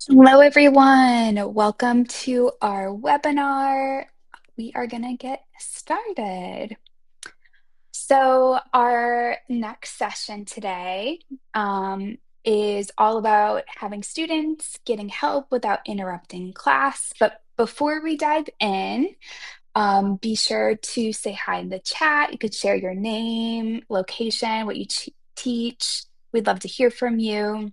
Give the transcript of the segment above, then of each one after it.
Hello, everyone. Welcome to our webinar. We are going to get started. So, our next session today is all about having students getting help without interrupting class. But before we dive in, be sure to say hi in the chat. You could share your name, location, what you teach. We'd love to hear from you.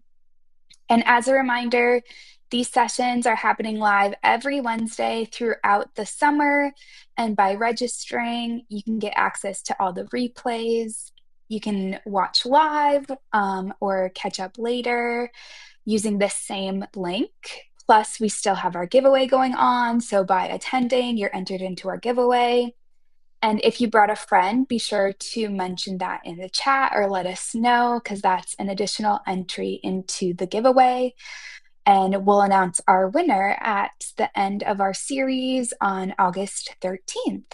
And as a reminder, these sessions are happening live every Wednesday throughout the summer. And by registering, you can get access to all the replays. You can watch live or catch up later using the same link. Plus, we still have our giveaway going on. So by attending, you're entered into our giveaway. And if you brought a friend, be sure to mention that in the chat or let us know, because that's an additional entry into the giveaway. And we'll announce our winner at the end of our series on August 13th.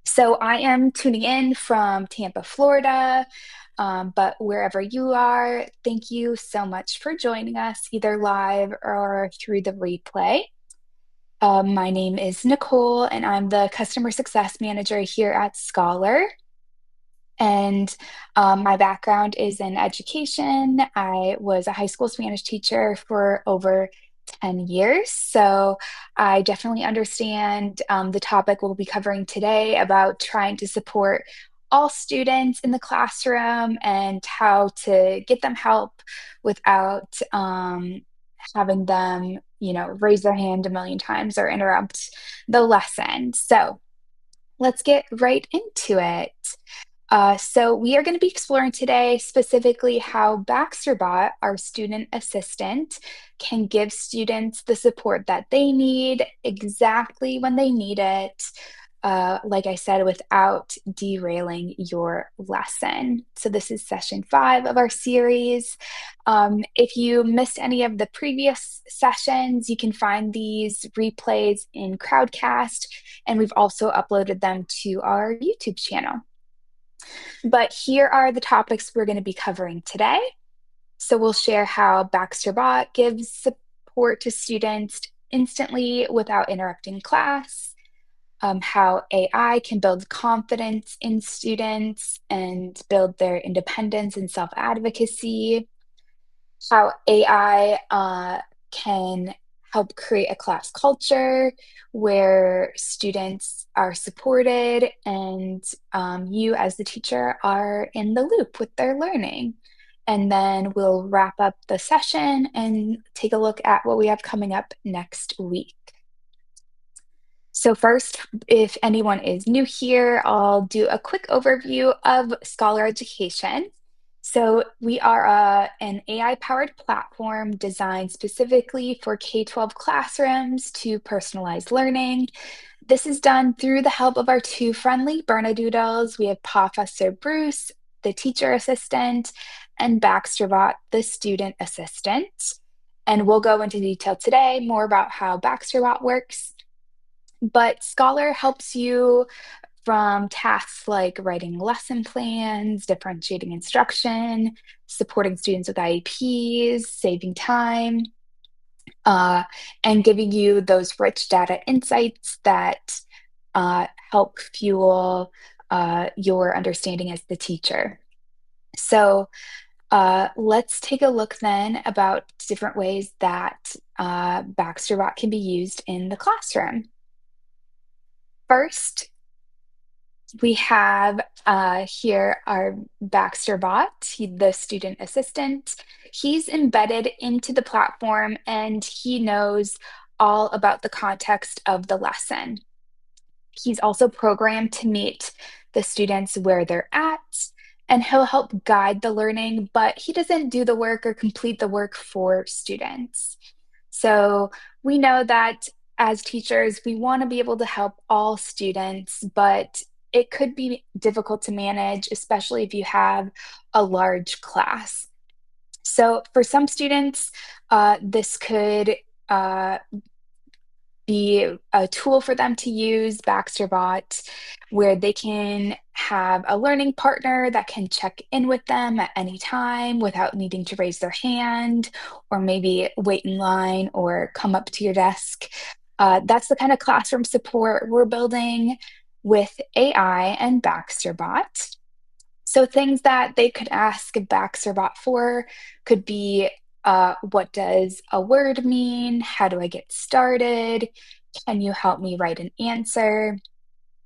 So I am tuning in from Tampa, Florida, but wherever you are, thank you so much for joining us, either live or through the replay. My name is Nicole, and I'm the Customer Success Manager here at Scholar. And my background is in education. I was a high school Spanish teacher for over 10 years. So I definitely understand the topic we'll be covering today about trying to support all students in the classroom and how to get them help without having them, raise their hand a million times or interrupt the lesson. So let's get right into it. So we are going to be exploring today specifically how BaxterBot, our student assistant, can give students the support that they need exactly when they need it, like I said, without derailing your lesson. So this is session 5 of our series. If you missed any of the previous sessions, you can find these replays in Crowdcast, and we've also uploaded them to our YouTube channel. But here are the topics we're going to be covering today. So we'll share how BaxterBot gives support to students instantly without interrupting class, how AI can build confidence in students and build their independence and self-advocacy, how AI can help create a class culture where students are supported and you as the teacher are in the loop with their learning. And then we'll wrap up the session and take a look at what we have coming up next week. So first, if anyone is new here, I'll do a quick overview of Scholar Education. So we are an AI-powered platform designed specifically for K-12 classrooms to personalize learning. This is done through the help of our two friendly Bernedoodles. We have Professor Bruce, the teacher assistant, and BaxterBot, the student assistant. And we'll go into detail today more about how BaxterBot works. But Scholar helps you from tasks like writing lesson plans, differentiating instruction, supporting students with IEPs, saving time, and giving you those rich data insights that help fuel your understanding as the teacher. So let's take a look then about different ways that BaxterBot can be used in the classroom. First, we have here our BaxterBot, the student assistant. He's embedded into the platform and he knows all about the context of the lesson. He's also programmed to meet the students where they're at, and he'll help guide the learning, but he doesn't do the work or complete the work for students. So we know that as teachers, we want to be able to help all students, but it could be difficult to manage, especially if you have a large class. So for some students, this could be a tool for them to use, BaxterBot, where they can have a learning partner that can check in with them at any time without needing to raise their hand or maybe wait in line or come up to your desk. That's the kind of classroom support we're building with AI and BaxterBot. So things that they could ask BaxterBot for could be, what does a word mean? How do I get started? Can you help me write an answer?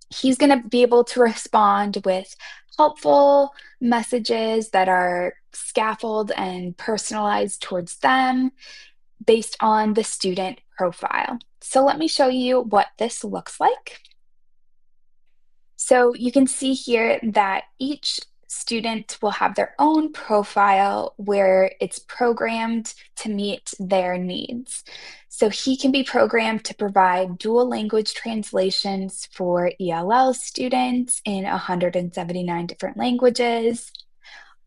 He's going to be able to respond with helpful messages that are scaffold and personalized towards them based on the student profile. So let me show you what this looks like. So you can see here that each student will have their own profile where it's programmed to meet their needs. So he can be programmed to provide dual language translations for ELL students in 179 different languages.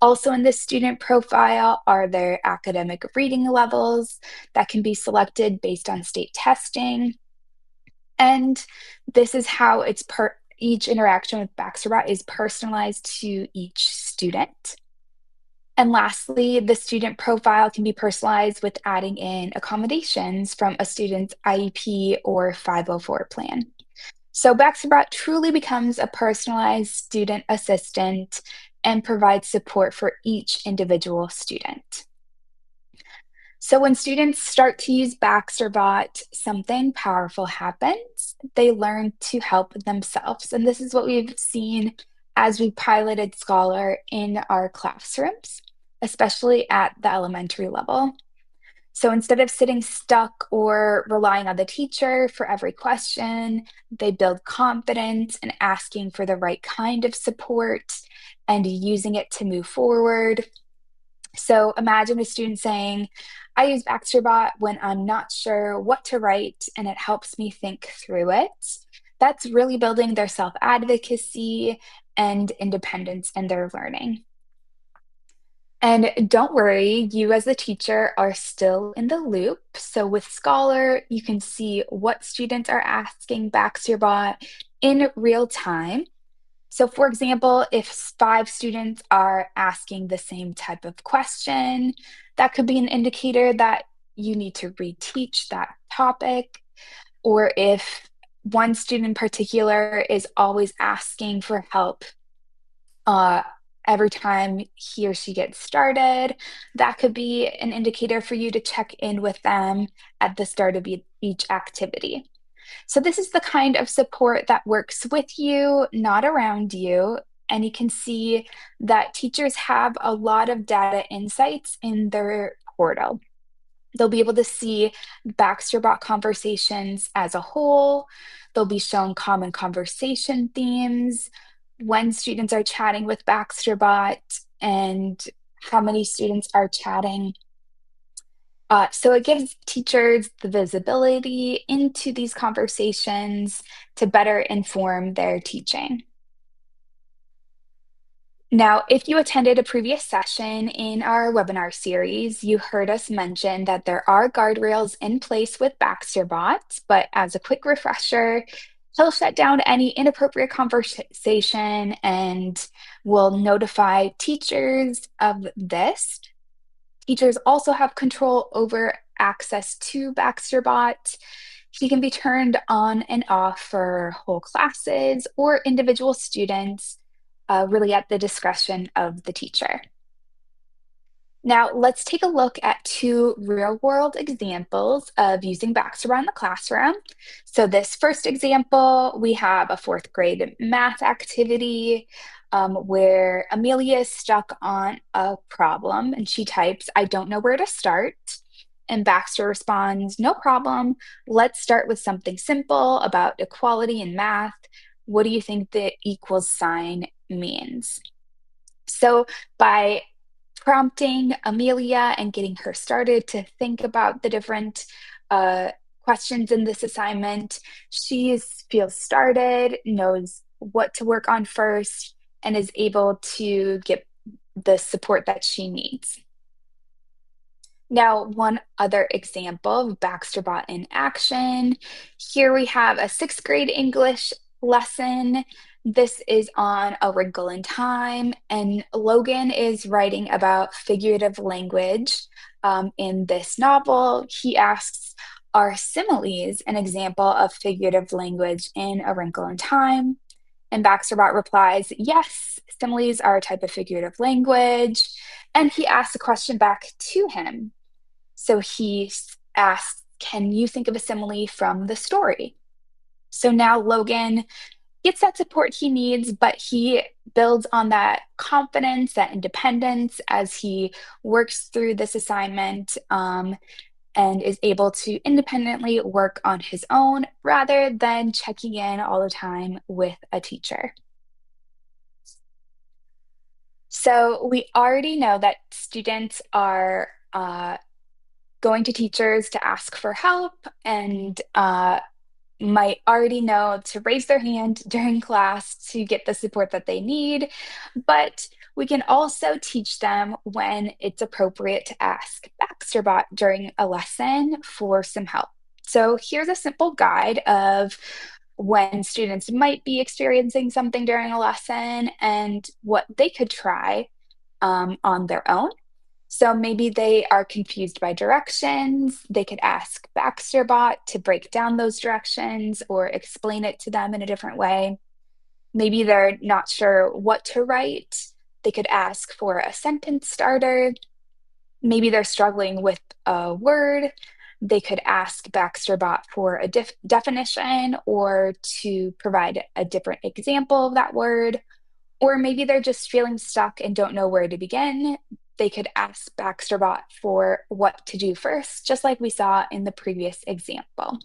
Also in this student profile are their academic reading levels that can be selected based on state testing. And this is how each interaction with BaxterBot is personalized to each student. And lastly, the student profile can be personalized with adding in accommodations from a student's IEP or 504 plan. So BaxterBot truly becomes a personalized student assistant and provides support for each individual student. So when students start to use BaxterBot, something powerful happens. They learn to help themselves. And this is what we've seen as we piloted Scholar in our classrooms, especially at the elementary level. So instead of sitting stuck or relying on the teacher for every question, they build confidence in asking for the right kind of support and using it to move forward. So imagine a student saying, I use BaxterBot when I'm not sure what to write and it helps me think through it. That's really building their self advocacy and independence in their learning. And don't worry, you as the teacher are still in the loop. So with Scholar, you can see what students are asking BaxterBot in real time. So for example, if five students are asking the same type of question, that could be an indicator that you need to reteach that topic. Or if one student in particular is always asking for help uh, every time he or she gets started, that could be an indicator for you to check in with them at the start of each activity. So, this is the kind of support that works with you, not around you. And you can see that teachers have a lot of data insights in their portal. They'll be able to see BaxterBot conversations as a whole. They'll be shown common conversation themes, when students are chatting with BaxterBot, and how many students are chatting. So it gives teachers the visibility into these conversations to better inform their teaching. Now, if you attended a previous session in our webinar series, you heard us mention that there are guardrails in place with BaxterBot, but as a quick refresher, he'll shut down any inappropriate conversation and will notify teachers of this. Teachers also have control over access to BaxterBot. He can be turned on and off for whole classes or individual students, really at the discretion of the teacher. Now, let's take a look at two real-world examples of using BaxterBot in the classroom. So this first example, we have a fourth grade math activity where Amelia is stuck on a problem and she types, I don't know where to start. And Baxter responds, no problem. Let's start with something simple about equality in math. What do you think the equals sign means? So by prompting Amelia and getting her started to think about the different uh, questions in this assignment, she feels started, knows what to work on first, and is able to get the support that she needs. Now, one other example of BaxterBot in action. Here we have a sixth grade English lesson. This is on A Wrinkle in Time, and Logan is writing about figurative language in this novel. He asks, are similes an example of figurative language in A Wrinkle in Time? And BaxterBot replies, yes, similes are a type of figurative language. And he asks a question back to him. So he asks, can you think of a simile from the story? So now Logan gets that support he needs, but he builds on that confidence, that independence as he works through this assignment and is able to independently work on his own rather than checking in all the time with a teacher. So we already know that students are going to teachers to ask for help and might already know to raise their hand during class to get the support that they need, but we can also teach them when it's appropriate to ask BaxterBot during a lesson for some help. So here's a simple guide of when students might be experiencing something during a lesson and what they could try on their own. So maybe they are confused by directions. They could ask BaxterBot to break down those directions or explain it to them in a different way. Maybe they're not sure what to write. They could ask for a sentence starter. Maybe they're struggling with a word. They could ask BaxterBot for a definition or to provide a different example of that word. Or maybe they're just feeling stuck and don't know where to begin. They could ask BaxterBot for what to do first, just like we saw in the previous example.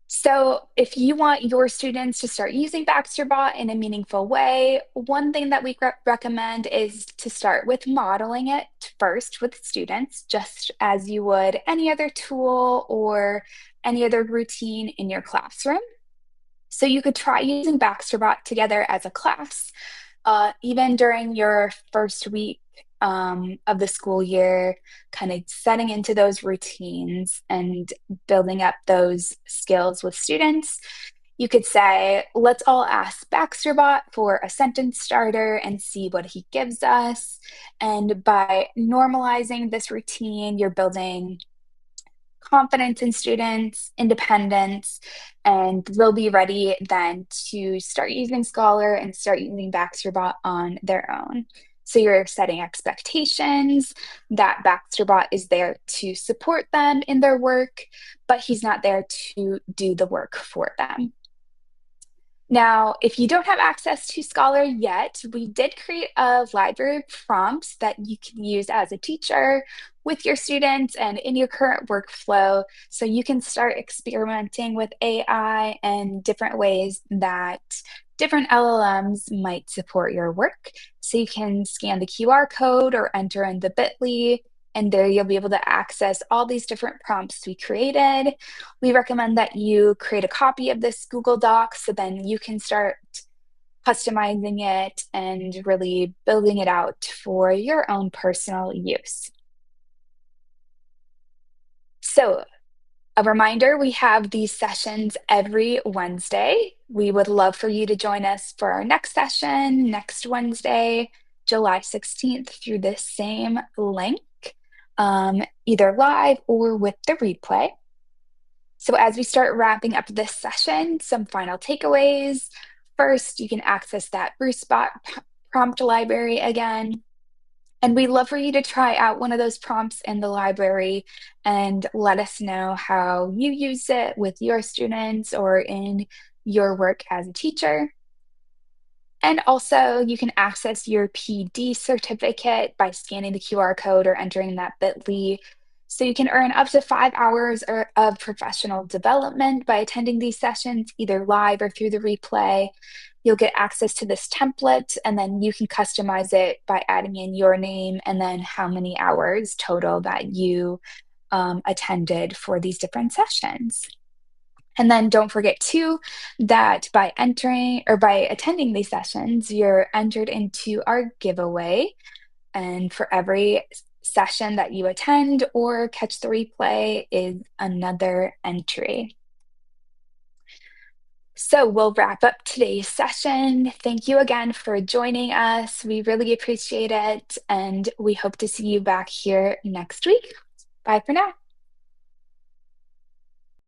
So, if you want your students to start using BaxterBot in a meaningful way, one thing that we recommend is to start with modeling it first with students, just as you would any other tool or any other routine in your classroom. So you could try using BaxterBot together as a class, even during your first week of the school year, kind of setting into those routines and building up those skills with students. You could say, let's all ask BaxterBot for a sentence starter and see what he gives us. And by normalizing this routine, you're building confidence in students, independence, and they'll be ready then to start using Scholar and start using BaxterBot on their own. So you're setting expectations that BaxterBot is there to support them in their work, but he's not there to do the work for them. Now, if you don't have access to Scholar yet, we did create a library of prompts that you can use as a teacher with your students and in your current workflow. So you can start experimenting with AI and different ways that different LLMs might support your work. So you can scan the QR code or enter in the bit.ly, and there you'll be able to access all these different prompts we created. We recommend that you create a copy of this Google Doc so then you can start customizing it and really building it out for your own personal use. So, a reminder, we have these sessions every Wednesday. We would love for you to join us for our next session next Wednesday, July 16th, through this same link, either live or with the replay. So as we start wrapping up this session, some final takeaways. First, you can access that BruceBot prompt library again. And we'd love for you to try out one of those prompts in the library and let us know how you use it with your students or in your work as a teacher. And also, you can access your PD certificate by scanning the QR code or entering that bit.ly. So you can earn up to 5 hours of professional development by attending these sessions, either live or through the replay. You'll get access to this template, and then you can customize it by adding in your name and then how many hours total that you attended for these different sessions. And then don't forget too that by entering or by attending these sessions, you're entered into our giveaway. and for every session that you attend or catch the replay is another entry. So we'll wrap up today's session. Thank you again for joining us. We really appreciate it, and we hope to see you back here next week. Bye for now.